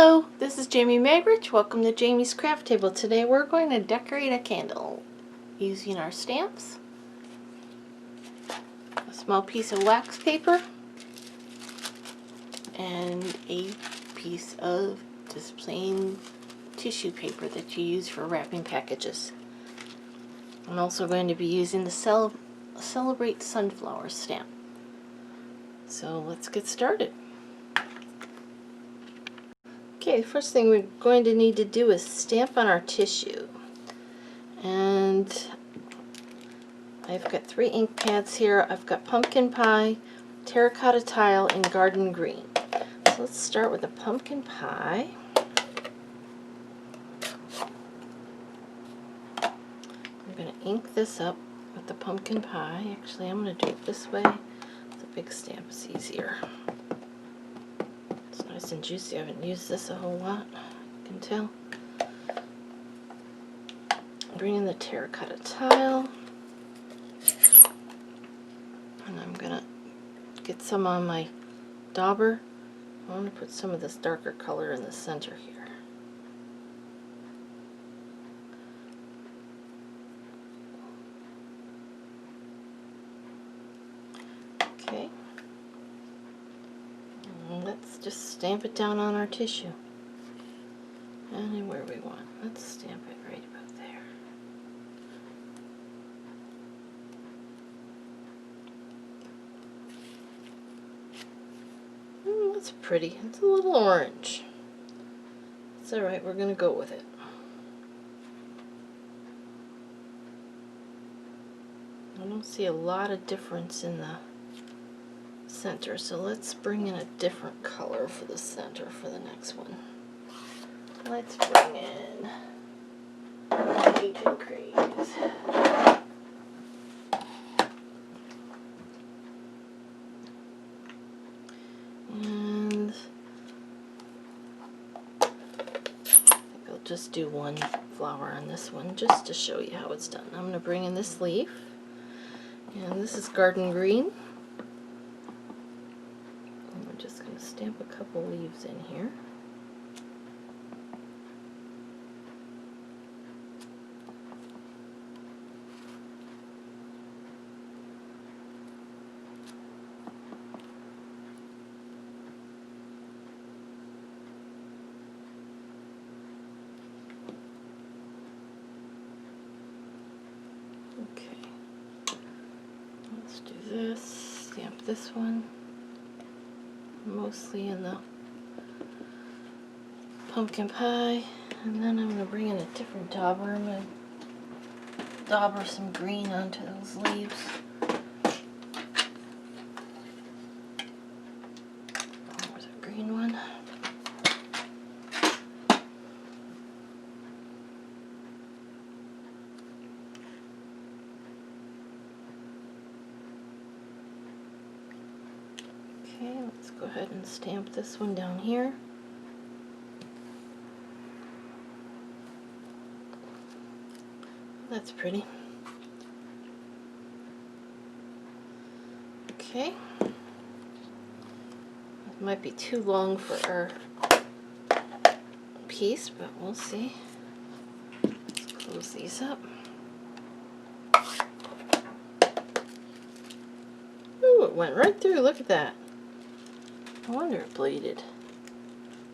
Hello, this is Jamie Magrich. Welcome to Jamie's Craft Table. Today we're going to decorate a candle using our stamps, a small piece of wax paper, and a piece of just plain tissue paper that you use for wrapping packages. I'm also going to be using the Celebrate Sunflower stamp. So let's get started. Okay, the first thing we're going to need to do is stamp on our tissue. And I've got 3 ink pads here. I've got pumpkin pie, terracotta tile, and garden green. So let's start with the pumpkin pie. I'm going to ink this up with the pumpkin pie. Actually, I'm going to do it this way. The big stamp is easier. It's nice and juicy. I haven't used this a whole lot, you can tell. Bring in the terracotta tile. And I'm going to get some on my dauber. I want to put some of this darker color in the center here. Okay. And let's just stamp it down on our tissue. Anywhere we want. Let's stamp it right about there. That's pretty. It's a little orange. It's alright, we're going to go with it. I don't see a lot of difference in the center, so let's bring in a different color for the center for the next one. Let's bring in Agent Craze. And I think I'll just do one flower on this one just to show you how it's done. I'm going to bring in this leaf, and this is garden green. And we're just going to stamp a couple leaves in here. Okay, let's do this, stamp this one, mostly in the pumpkin pie, and then I'm going to bring in a different dauber. I'm going to dauber some green onto those leaves. There's a green one. Okay, let's go ahead and stamp this one down here. That's pretty. Okay. It might be too long for our piece, but we'll see. Let's close these up. Ooh, it went right through. Look at that. I wonder it bleeded.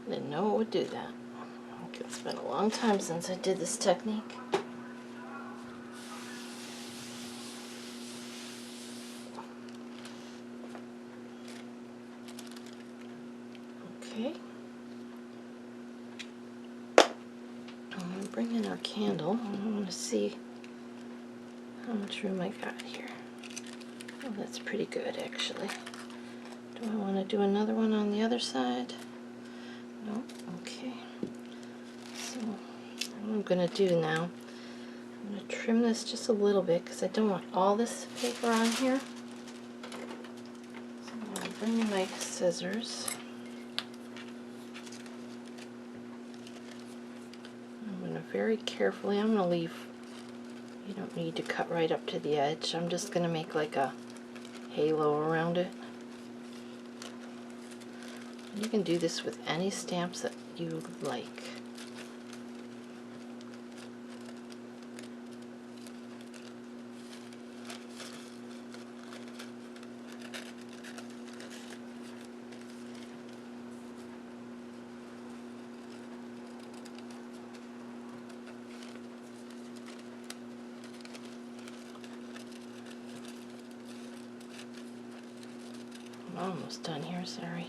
I didn't know it would do that. Okay, it's been a long time since I did this technique. Okay. I'm going to bring in our candle. I want to see how much room I got here. Oh, that's pretty good, actually. Do I want to do another one on the other side? No? Okay. So, what I'm going to do now, I'm going to trim this just a little bit because I don't want all this paper on here. So I'm going to bring in my scissors. I'm going to very carefully, I'm going to leave, you don't need to cut right up to the edge. I'm just going to make like a halo around it. You can do this with any stamps that you like. I'm almost done here, sorry.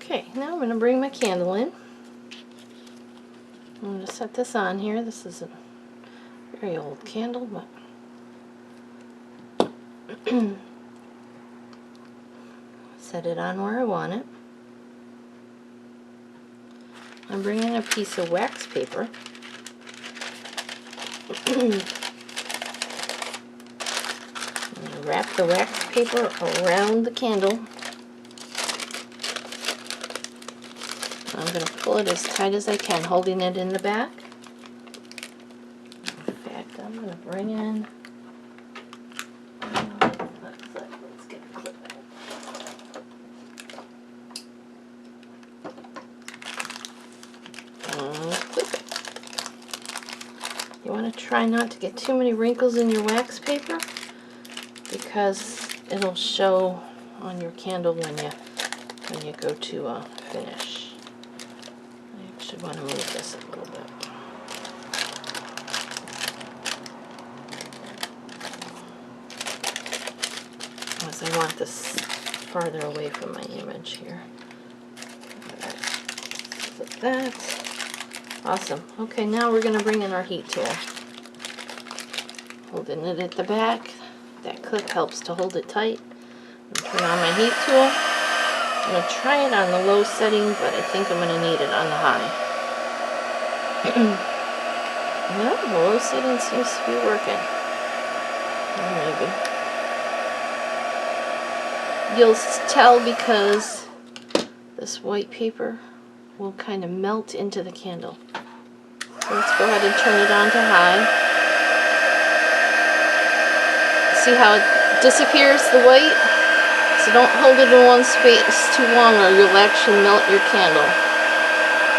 Okay, now I'm going to bring my candle in. I'm going to set this on here. This is a very old candle, but set it on where I want it. I'm bringing a piece of wax paper. I'm going to wrap the wax paper around the candle. I'm going to pull it as tight as I can, holding it in the back. In fact, I'm going to bring in, let's get a clip. Clip it. You want to try not to get too many wrinkles in your wax paper, because it'll show on your candle when you go to finish. I actually want to move this a little bit. Because I want this farther away from my image here. Alright, like that. Awesome. Okay, now we're going to bring in our heat tool. Holding it at the back. That clip helps to hold it tight. Turn on my heat tool. I'm going to try it on the low setting, but I think I'm going to need it on the high. Well, the low setting seems to be working. Maybe. You'll tell because this white paper will kind of melt into the candle. So let's go ahead and turn it on to high. See how it disappears, the white? So don't hold it in one space too long or you'll actually melt your candle.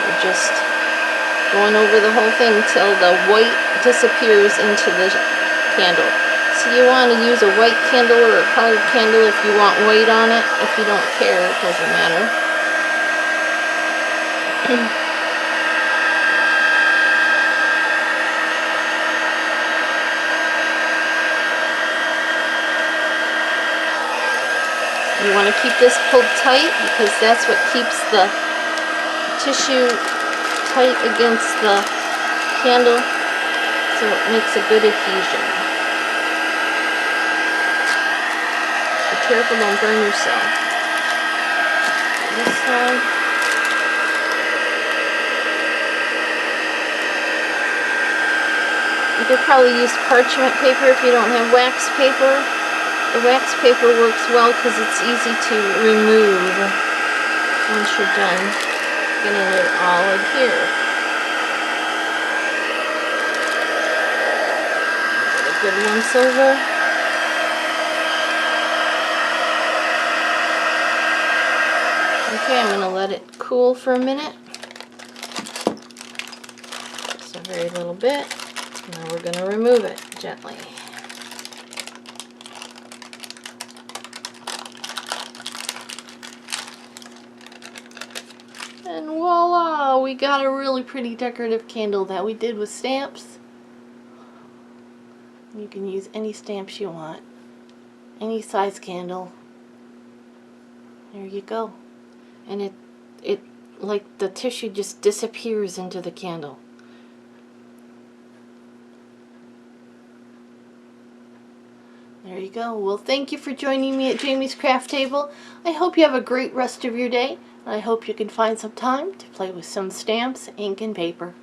You're just going over the whole thing until the white disappears into the candle. So you want to use a white candle or a colored candle if you want white on it. If you don't care, it doesn't matter. You want to keep this pulled tight because that's what keeps the tissue tight against the candle, so it makes a good adhesion. Be careful, don't burn yourself. This side. You could probably use parchment paper if you don't have wax paper. The wax paper works well because it's easy to remove once you're done getting it all adhered. Get a good once over. Okay, I'm going to let it cool for a minute. Just a very little bit. Now we're going to remove it gently. And voila! We got a really pretty decorative candle that we did with stamps. You can use any stamps you want. Any size candle. There you go. And it like the tissue just disappears into the candle. There you go. Well, thank you for joining me at Jamie's Craft Table. I hope you have a great rest of your day. I hope you can find some time to play with some stamps, ink, and paper.